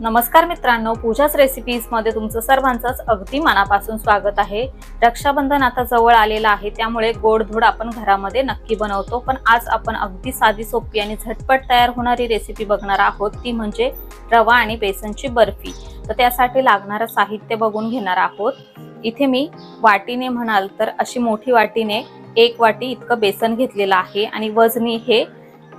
नमस्कार मित्रांनो, पूजाच रेसिपीज मध्ये तुमचं सर्वांचंच अगदी मनापासून स्वागत आहे। रक्षाबंधन आता जवळ आलेला आहे, त्यामुळे गोडधोड आपण घरामध्ये नक्की बनवतो। पण आज आपण अगदी साधी सोपी आणि झटपट तयार होणारी रेसिपी बघणार आहोत, ती म्हणजे रवा आणि बेसनची बर्फी। तर त्यासाठी लागणारं साहित्य बघून घेणार आहोत। इथे मी वाटीने म्हणाल तर अशी मोठी वाटीने 1 वाटी इतकं बेसन घेतलेलं आहे आणि वजनी हे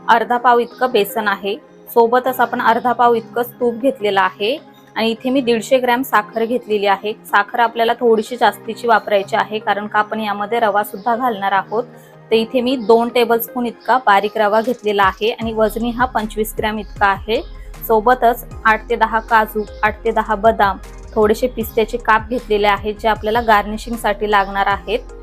अर्धा पाव इतकं बेसन आहे। सोबतच आपण अर्धा पाव इतकं तूप घेतलेलं आहे आणि इथे मी 150 ग्रॅम साखर घेतलेली आहे। साखर आपल्याला थोडीशी जास्तीची वापरायची आहे, कारण का आपण यामध्ये रवा सुद्धा घालणार आहोत। तर इथे मी 2 टेबलस्पून इतका बारीक रवा घेतलेला आहे आणि वजनी हा 25 ग्रॅम इतका आहे। सोबतच 8 ते 10 काजू, 8 ते 10 बदाम, थोडेसे पिस्त्याचे काप घेतलेले आहेत, जे आपल्याला गार्निशिंग साठी लागणार आहेत।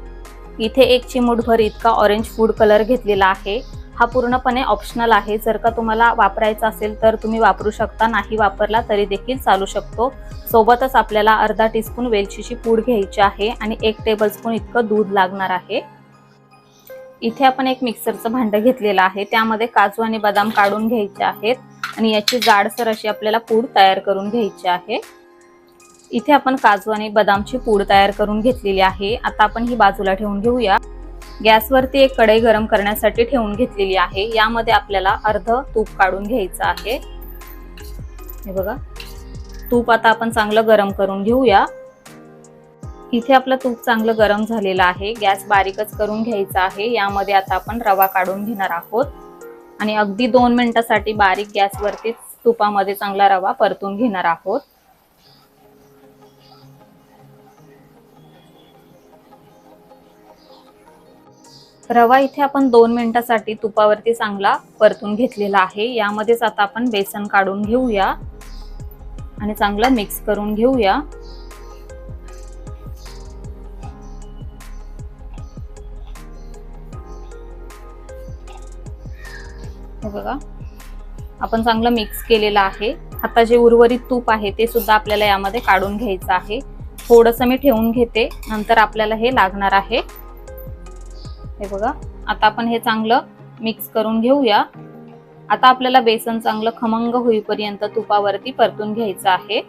इथे 1 चिमूटभर इतका ऑरेंज फूड कलर घेतलेला आहे। हा पूर्णपणे ऑप्शनल आहे, जर का तुम्हाला वापरायचा असेल तर तुम्ही वापरू शकता, नाही वापरला तरी देखील चालू शकतो। सोबतच आपल्याला अर्धा टीस्पून वेलचीची पूड घ्यायची आहे आणि 1 टेबलस्पून इतकं दूध लागणार आहे। इथे आपण एक मिक्सरचं भांडं घेतलेलं आहे, त्यामध्ये काजू आणि बदाम काढून घ्यायचे आहेत आणि याची जाडसर अशी आपल्याला पूड तयार करून घ्यायची आहे। इथे आपण काजू आणि बदामची पूड तयार करून घेतलेली आहे। आता आपण ही बाजूला ठेवून घेऊया। गॅसवरती एक कढई गरम करण्यासाठी ठेवून घेतलेली आहे। यामध्ये आपल्याला अर्ध तूप काढून घ्यायचं आहे। हे बघा, तूप आता आपण चांगलं गरम करून घेऊया। इथे आपलं तूप चांगलं गरम झालेलं आहे। गॅस बारीकच करून घ्यायचा आहे। यामध्ये आता आपण रवा काढून घेणार आहोत आणि अगदी 2 मिनिटांसाठी बारीक गॅसवरतीच तुपामध्ये चांगला रवा परतून घेणार आहोत। रवा इथे आपण 2 मिनिटांसाठी तुपावरती चांगला परतून घेतलेला आहे। यामध्येच आता आपण बेसन काढून घेऊया आणि चांगलं मिक्स करून घेऊया। हे बघा, आपण चांगलं मिक्स केलेलं आहे। आता जे उर्वरित तूप आहे ते सुद्धा आपल्याला यामध्ये काढून घ्यायचं आहे। थोडंसं मी ठेवून घेते, नंतर आपल्याला हे लागणार आहे। हे बघा, आता आपण हे चांगलं मिक्स करून घेऊया। आता आपल्याला बेसन चांगलं खमंग होईपर्यंत तुपावरती परतून घ्यायचं आहे।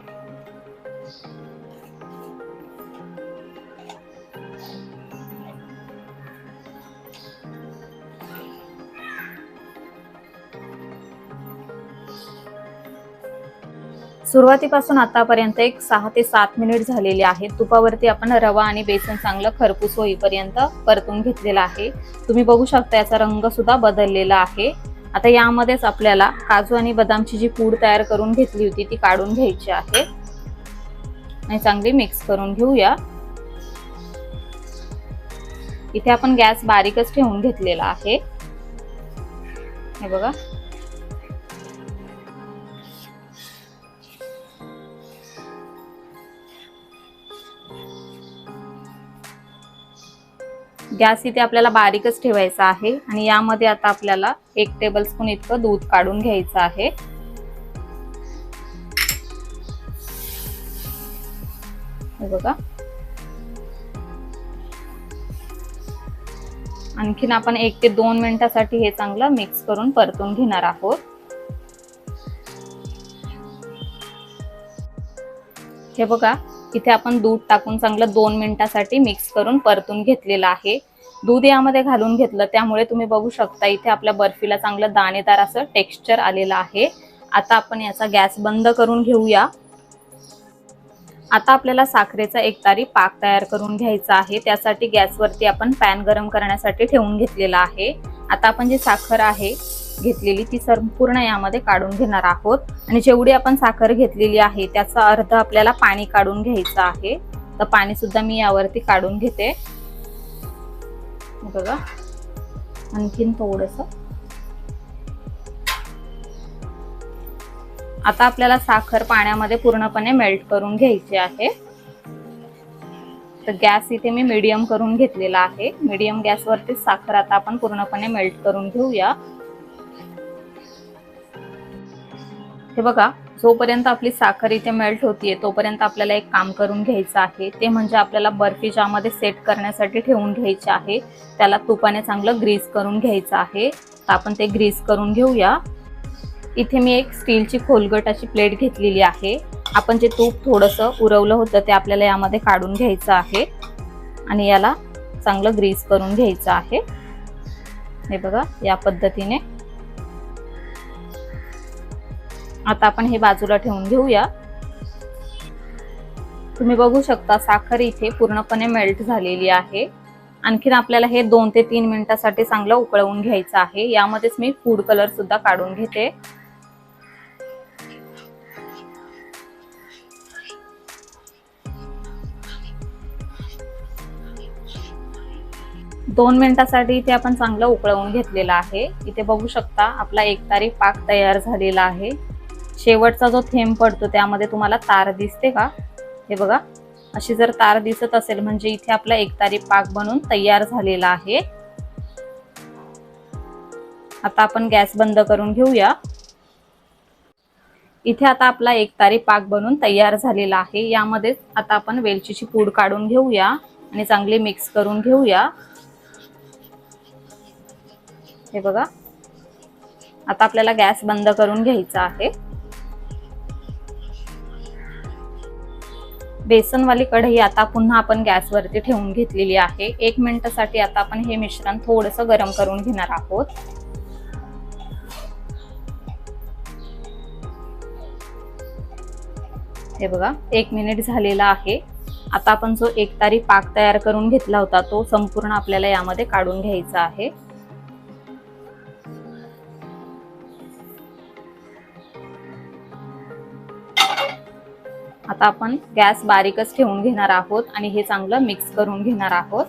सुरुवातीपासून आतापर्यंत एक 6 ते 7 मिनिट झालेले आहेत। तुपावरती आपण रवा आणि बेसन चांगलं खरपूस होईपर्यंत परतून घेतलेला आहे। तुम्ही बघू शकता याचा रंग सुद्धा बदललेला आहे। आता यामध्येच आपल्याला काजू आणि बदामची जी पूड तयार करून घेतली होती ती काढून घ्यायची आहे आणि चांगली मिक्स करून घेऊया। इथे आपण गॅस बारीकच ठेवून घेतलेला आहे। हे बघा, गॅस इथे आपल्याला बारीकच ठेवायचा आहे आणि यामध्ये आता आपल्याला 1 टेबलस्पून इतकं दूध काढून घ्यायचं आहे। हे बघा, आणखीन आपण 1 ते 2 मिनिटांसाठी हे चांगलं मिक्स करून परतून घेणार आहोत। हे बघा, इथे आपण दूध टाकून चांगलं 2 मिनिटांसाठी मिक्स करून परतून घेतलेलं आहे। दूध यामध्ये घालून घेतलं, त्यामुळे तुम्ही बघू शकता इथे आपल्या बर्फीला चांगलं दाणेदार असं टेक्स्चर आलेलं आहे। आता आपण याचा गॅस बंद करून घेऊया। आता आपल्याला साखरेचा एकतारी पाक तयार करून घ्यायचा आहे। त्यासाठी गॅसवरती आपण पॅन गरम करण्यासाठी ठेवून घेतलेला आहे। आता आपण जी साखर आहे घेतलेली ती संपूर्ण यामध्ये काढून घेणार आहोत आणि जेवढी आपण साखर घेतलेली आहे त्याचा अर्ध आपल्याला पाणी काढून घ्यायचं आहे। तर पाणी सुद्धा मी यावरती काढून घेते। बघा, आणखीन थोडंसं। आता आपल्याला साखर पाण्यामध्ये पूर्णपणे मेल्ट करून घ्यायची आहे। तर गॅस इथे मी मीडियम करून घेतलेला आहे। मीडियम गॅसवरती साखर आता आपण पूर्णपणे मेल्ट करून घेऊया। हे बघा, जोपर्यंत आपली साखर इथे मेल्ट होतीये तोपर्यंत आपल्याला एक काम करून घ्यायचं आहे, ते म्हणजे आपल्याला बर्फी ज्यामध्ये सेट करण्यासाठी ठेवून घ्यायची आहे त्याला तुपाने चांगलं ग्रीस करून घ्यायचं आहे। तर आपण ते ग्रीस करून घेऊया। इथे मी एक स्टीलची खोलगट अशी प्लेट घेतलेली आहे। आपण जे तूप थोडंसं उरवलं होतं ते आपल्याला यामध्ये काढून घ्यायचं आहे आणि याला चांगलं ग्रीस करून घ्यायचं आहे। हे बघा या पद्धतीने। आता आपण हे बाजूला ठेवून घेऊया। तुम्ही बघू शकता साखर इथे पूर्णपणे मेल्ट झालेली आहे। आणखीन आपल्याला हे 2 ते 3 मिनिटांसाठी चांगलं उकळवून घ्यायचं आहे। यामध्येच मी फूड कलर सुद्धा काढून घेते। 2 मिनिटांसाठी इथे आपण चांगलं उकळवून घेतलेलं आहे। इथे बघू शकता आपला एकतारी पाक तयार झालेला आहे। शेवटचा जो थेंब पडतो त्यामध्ये तुम्हाला तार दिसते का? हे बघा अशी जर तार दिसत असेल म्हणजे इथे आपला एकतारी पाक बनून तयार झालेला आहे। आता आपण गॅस बंद करून घेऊया। इथे आता आपला एकतारी पाक बनून तयार झालेला आहे। यामध्ये आता आपण वेलचीची पूड काढून घेऊया आणि चांगले मिक्स करून घेऊया। हे बघा आता आपल्याला गॅस बंद करून घ्यायचा आहे। बेसनवाली कढई आता पुन्हा आपण गॅसवरती ठेवून घेतलेली आहे। 1 मिनिटासाठी आता आपण हे मिश्रण थोडंसं गरम करून घेणार आहोत। हे बघा 1 मिनिट झालेला आहे। आता आपण जो एकतारी पाक तयार करून घेतला होता तो संपूर्ण आपल्याला यामध्ये काढून घ्यायचा आहे। आता आपण गॅस बारीकच ठेवून घेणार आहोत आणि हे चांगलं मिक्स करून घेणार आहोत।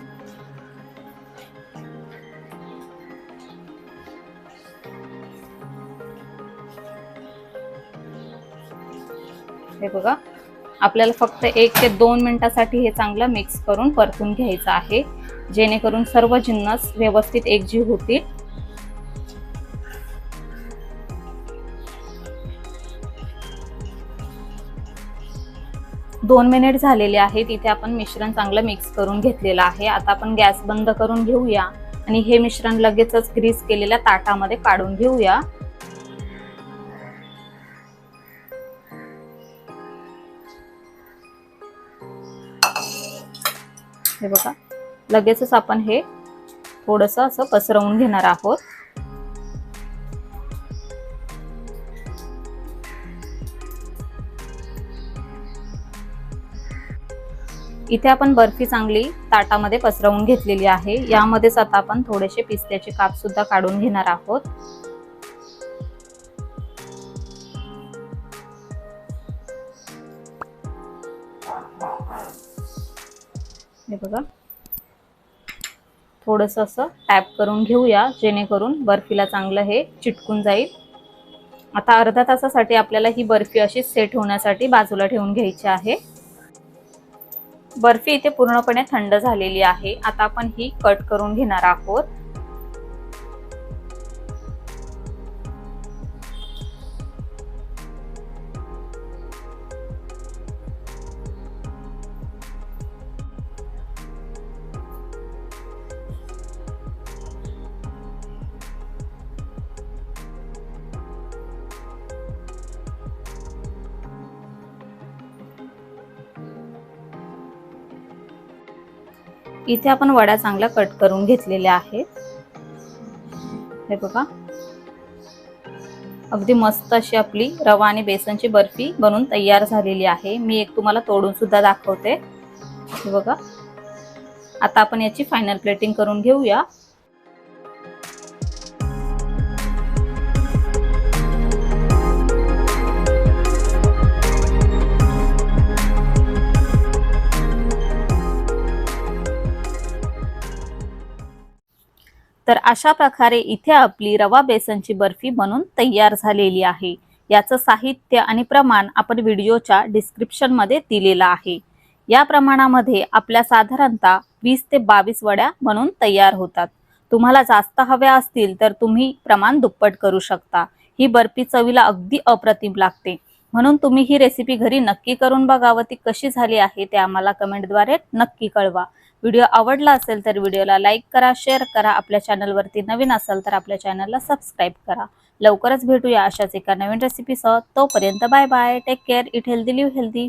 हे बघा आपल्याला फक्त 1 ते 2 मिनिटांसाठी हे चांगलं मिक्स करून परतून घ्यायचं आहे, जेणेकरून सर्व जिन्नस व्यवस्थित एकजीव होतील। 2 मिनिट झालेले आहेत। इथे आपण मिश्रण चांगलं मिक्स करून घेतलेलं आहे। आता आपण गॅस बंद करून घेऊया आणि हे मिश्रण लगेचच ग्रीस केलेल्या ताटामध्ये काढून घेऊया। हे बघा लगेचच आपण हे थोडंसं असं पसरवून घेणार आहोत। इथे आपण बर्फी चांगली ताटामध्ये पसरवून घेतलेली आहे। यामध्येच आता आपण थोडेसे पिस्त्याचे काप सुद्धा काढून घेणार आहोत। हे बघा थोडंसं असं टॅप करून घेऊया, जेणेकरून बर्फीला चांगलं हे चिटकून जाईल। आता अर्ध्या तासासाठी आपल्याला ही बर्फी अशी सेट होण्यासाठी बाजूला ठेवून घ्यायची आहे। बर्फी इथे पूर्णपणे थंड झालेली आहे। आता आपण ही कट करून घेणार आहोत। इथे आपण वड्या चांगल्या कट करून घेतलेल्या आहेत। हे बघा अगदी मस्त अशी आपली रवा आणि बेसनची बर्फी बनून तयार झालेली आहे। मी एक तुम्हाला तोडून सुद्धा दाखवते। हे बघा आता आपण याची फायनल प्लेटिंग करून घेऊया। तर अशा प्रकारे इथे आपली रवा बेसनची बर्फी बनून तयार झालेली आहे। याचं साहित्य आणि प्रमाण आपण व्हिडिओच्या डिस्क्रिप्शन मध्ये दिलेलं आहे। या प्रमाणामध्ये आपल्या साधारणतः 20 ते 22 वड्या बनून तयार होतात। तुम्हाला जास्त हव्या असतील तर तुम्ही प्रमाण दुप्पट करू शकता। ही बर्फी चवीला अगदी अप्रतिम लागते। म्हणून तुम्ही ही रेसिपी घरी नक्की करून बघा व ती कशी झाली आहे ते आम्हाला कमेंटद्वारे नक्की कळवा। व्हिडिओ आवडला असेल तर व्हिडिओला लाईक करा, शेअर करा। आपल्या चॅनलवरती नवीन असाल तर आपल्या चॅनलला सबस्क्राईब करा। लवकरच भेटूया अशाच एका नवीन रेसिपीसह। तोपर्यंत bye bye, take care, eat healthy, live healthy.